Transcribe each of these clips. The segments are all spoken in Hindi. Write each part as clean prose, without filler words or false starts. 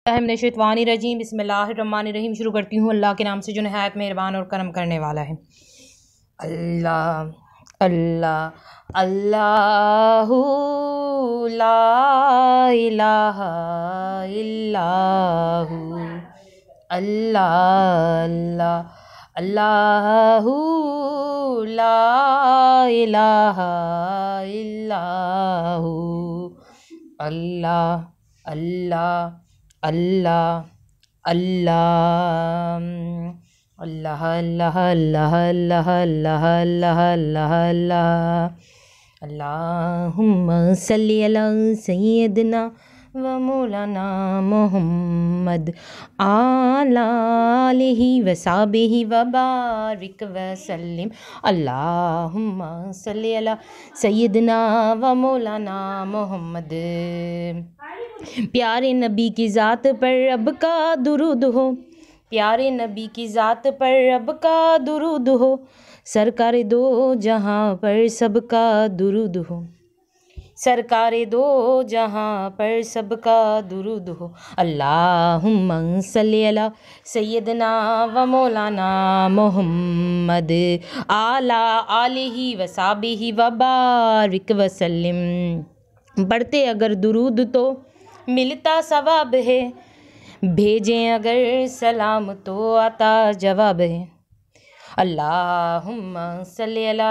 रजीम बिस्मिल्लाहिर्रहमानिर्रहीम। शुरू करती हूँ अल्लाह के नाम से जो नहायत मेहरबान और करम करने वाला है। अल्लाह अल्लाह अल्लाहु ला इलाहा इल्लाहु अल्लाह अल्लाह अल्लाहु ला इलाहा इल्लाहु अल्लाह अल्लाह अल्लाह अल्लाह अल्लाह अल्लाह अल्लाह अल्लाह अल्लाह अल्लाह अल्लाह अल्लाह अल्लाहुम्मा सल्ली अला सय्यदना व मौलाना मुहम्मद आलिहि व साहबिहि व बारिक व सल्लिम। अल्लाहुम्मा सल्ली अला सय्यदना व मौलाना मुहम्मद। प्यारे नबी की ज़ात पर रब का दुरूद हो, प्यारे नबी की ज़ात पर रब का दुरूद हो, सरकार दो जहाँ पर सबका दुरूद हो, सरकार दो जहाँ पर सबका दुरूद हो। अल्लाहुम्मा सल्ली अला सय्यदना व मौलाना मुहम्मद आला आलिहि व साहबिहि व बारिक व सल्लिम। पढ़ते अगर दुरूद तो मिलता सवाब है, भेजें अगर सलाम तो आता जवाब है। अल्लाहुम्मा सल्ली अला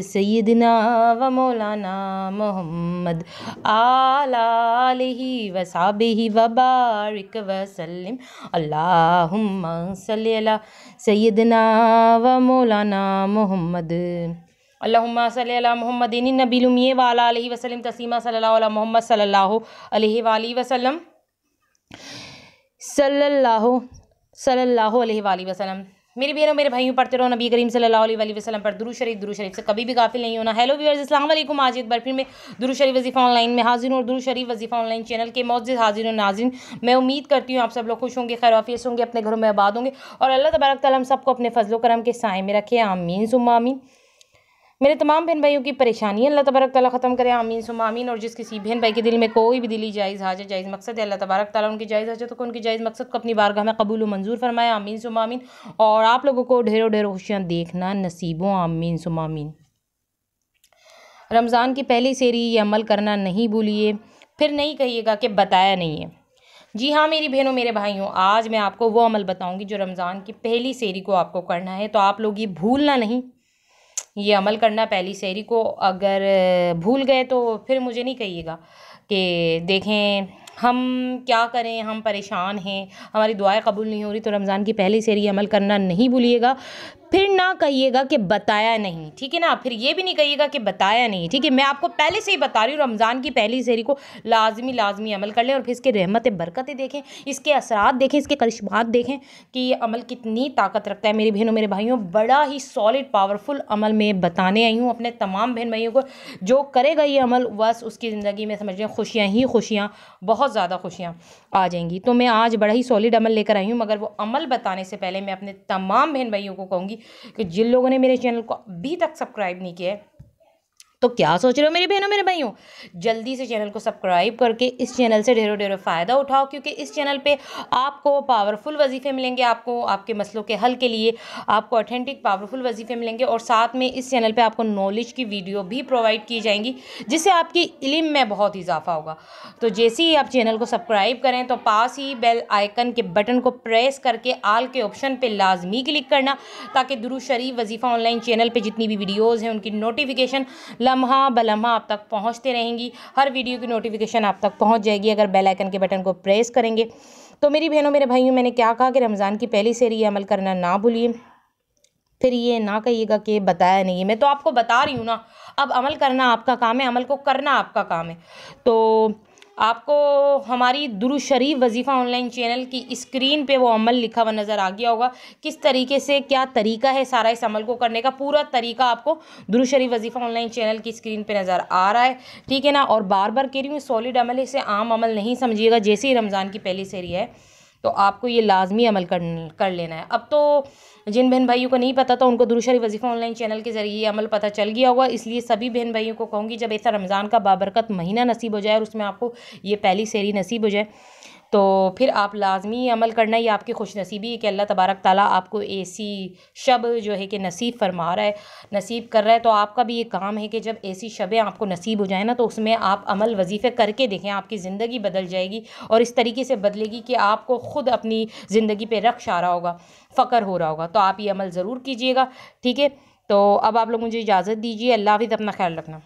सय्यदना व मौलाना मुहम्मद आला आलिहि व साहबिहि व बारिक व सल्लिम। अल्लाहुम्मा सल्ली अला सय्यदना व मौलाना मुहम्मद। अल्लाहुम्मा सल्ली अला मुहम्मदिन नबील उम्मी व अला आलिहि व सल्लिम तस्लीमा। सल्लल्लाहु अला मुहम्मद सल्लल्लाहु अलैहि व आलिहि व सल्लम सल्लल्लाहु अलैहि व आलिहि व सल्लम। मेरी बहनों मेरे भाइयों, पढ़ते रहो नबी करीम सल्लल्लाहु अलैहि वसल्लम पर दुरूद शरीफ से कभी भी गाफिल नहीं होना। हेलो व्यूअर्स, अस्सलाम वालेकुम। आज एक बार फिर मैं दुरूद शरीफ वजीफ़ा ऑनलाइन में हाजिर हूँ और दुरूद शरीफ वजीफ़ा ऑनलाइन चैनल के मौजूद हाजिर और नाज़रीन, मैं उम्मीद करती हूँ आप सब लोग खुश होंगे, खैर आफियत होंगे, अपने घरों में आबाद होंगे और अल्लाह तबारक तआला हम सबको अपने फजलो करम के साए में रखे। आमीन सुम्मा आमीन। मेरे तमाम बहन भाइयों की परेशानियाँ अल्लाह तबारक तआला ख़त्म करे। आमीन सुम्मा आमीन। और जिस किसी बहन भाई के दिल में कोई भी दिली जायज़ हाजत जायज़ मकसद है, अल्लाह तबारक तआला उनकी जायज़ हाजत को, उनकी जायज़ मकसद को अपनी बारगाह में कबूल व मंजूर फरमाए। आमीन सुम्मा आमीन। और आप लोगों को ढेरों ढेरों खुशियाँ देखना नसीबों। आमीन सुम्मा आमीन। रमज़ान की पहली सेरी ये अमल करना नहीं भूलिए, फिर नहीं कहिएगा कि बताया नहीं है। जी हाँ मेरी बहनों मेरे भाइयों, आज मैं आपको वो अमल बताऊंगी जो रमज़ान की पहली सेरी को आपको करना है। तो आप लोग ये भूलना नहीं, ये अमल करना पहली सेहरी को। अगर भूल गए तो फिर मुझे नहीं कहिएगा कि देखें हम क्या करें, हम परेशान हैं, हमारी दुआएं कबूल नहीं हो रही। तो रमज़ान की पहली सेहरी अमल करना नहीं भूलिएगा, फिर ना कहिएगा कि बताया नहीं, ठीक है ना। फिर ये भी नहीं कहिएगा कि बताया नहीं, ठीक है। मैं आपको पहले से ही बता रही हूँ, रमज़ान की पहली सेहरी को लाजमी अमल कर लें और फिर इसके रहमतें बरकतें देखें, इसके असरात देखें, इसके करिश्मात देखें कि ये अमल कितनी ताकत रखता है। मेरी बहनों मेरे भाइयों, बड़ा ही सॉलिड पावरफुल अमल मैं बताने आई हूँ अपने तमाम बहन भाइयों को। जो करेगा ये अमल बस उसकी ज़िंदगी में समझ लें खुशियाँ ही खुशियाँ, बहुत ज़्यादा खुशियाँ आ जाएंगी। तो मैं आज बड़ा ही सॉलिड अमल लेकर आई हूँ, मगर वो अमल बताने से पहले मैं अपने तमाम बहन भाइयों को कहूँगी कि जिन लोगों ने मेरे चैनल को अभी तक सब्सक्राइब नहीं किया है तो क्या सोच रहे हो मेरे बहनों मेरे भाइयों, जल्दी से चैनल को सब्सक्राइब करके इस चैनल से ढेरों ढेरों फ़ायदा उठाओ, क्योंकि इस चैनल पे आपको पावरफुल वजीफ़े मिलेंगे, आपको आपके मसलों के हल के लिए आपको ऑथेंटिक पावरफुल वजीफ़े मिलेंगे और साथ में इस चैनल पे आपको नॉलेज की वीडियो भी प्रोवाइड की जाएंगी जिससे आपकी इल्म में बहुत इजाफा होगा। तो जैसे ही आप चैनल को सब्सक्राइब करें तो पास ही बेल आइकन के बटन को प्रेस करके आल के ऑप्शन पर लाजमी क्लिक करना, ताकि दुरूद शरीफ वजीफ़ा ऑनलाइन चैनल पर जितनी भी वीडियोज़ हैं उनकी नोटिफिकेशन लम्हा बलम्हा आप तक पहुंचते रहेंगी। हर वीडियो की नोटिफिकेशन आप तक पहुंच जाएगी अगर बेल आइकन के बटन को प्रेस करेंगे। तो मेरी बहनों मेरे भाइयों, मैंने क्या कहा कि रमज़ान की पहली सेहरी अमल करना ना भूलिए, फिर ये ना कहिएगा कि बताया नहीं है। मैं तो आपको बता रही हूँ ना, अब अमल करना आपका काम है, अमल को करना आपका काम है। तो आपको हमारी दुरूद शरीफ वजीफ़ा ऑनलाइन चैनल की स्क्रीन पे वो अमल लिखा हुआ नज़र आ गया होगा, किस तरीके से क्या तरीका है सारा इस अमल को करने का, पूरा तरीका आपको दुरूद शरीफ वजीफ़ा ऑनलाइन चैनल की स्क्रीन पे नज़र आ रहा है, ठीक है ना। और बार बार कह रही हूँ सॉलिड अमल है, इसे आम अमल नहीं समझिएगा। जैसे ही रमज़ान की पहली सेहरी है तो आपको ये लाजमी अमल कर लेना है। अब तो जिन बहन भाइयों को नहीं पता तो उनको दुरूद शरीफ वजीफ़ा ऑनलाइन चैनल के ज़रिए अमल पता चल गया होगा, इसलिए सभी बहन भाइयों को कहूँगी जब ऐसा रमज़ान का बाबरकत महीना नसीब हो जाए और उसमें आपको ये पहली सेहरी नसीब हो जाए तो फिर आप लाजमी ये अमल करना, ये आपकी खुशनसीबी है कि अल्लाह तबारक ताला आपको ऐसी शब जो है कि नसीब फरमा रहा है, नसीब कर रहा है। तो आपका भी ये काम है कि जब ऐसी शबें आपको नसीब हो जाए ना, तो उसमें आप अमल वजीफ़े करके देखें, आपकी ज़िंदगी बदल जाएगी और इस तरीके से बदलेगी कि आपको ख़ुद अपनी ज़िंदगी पे रख्श आ रहा होगा, फ़क्र हो रहा होगा। तो आप ये अमल ज़रूर कीजिएगा, ठीक है। तो अब आप लोग मुझे इजाज़त दीजिए। अल्लाह हाफ़िज़, अपना ख्याल रखना।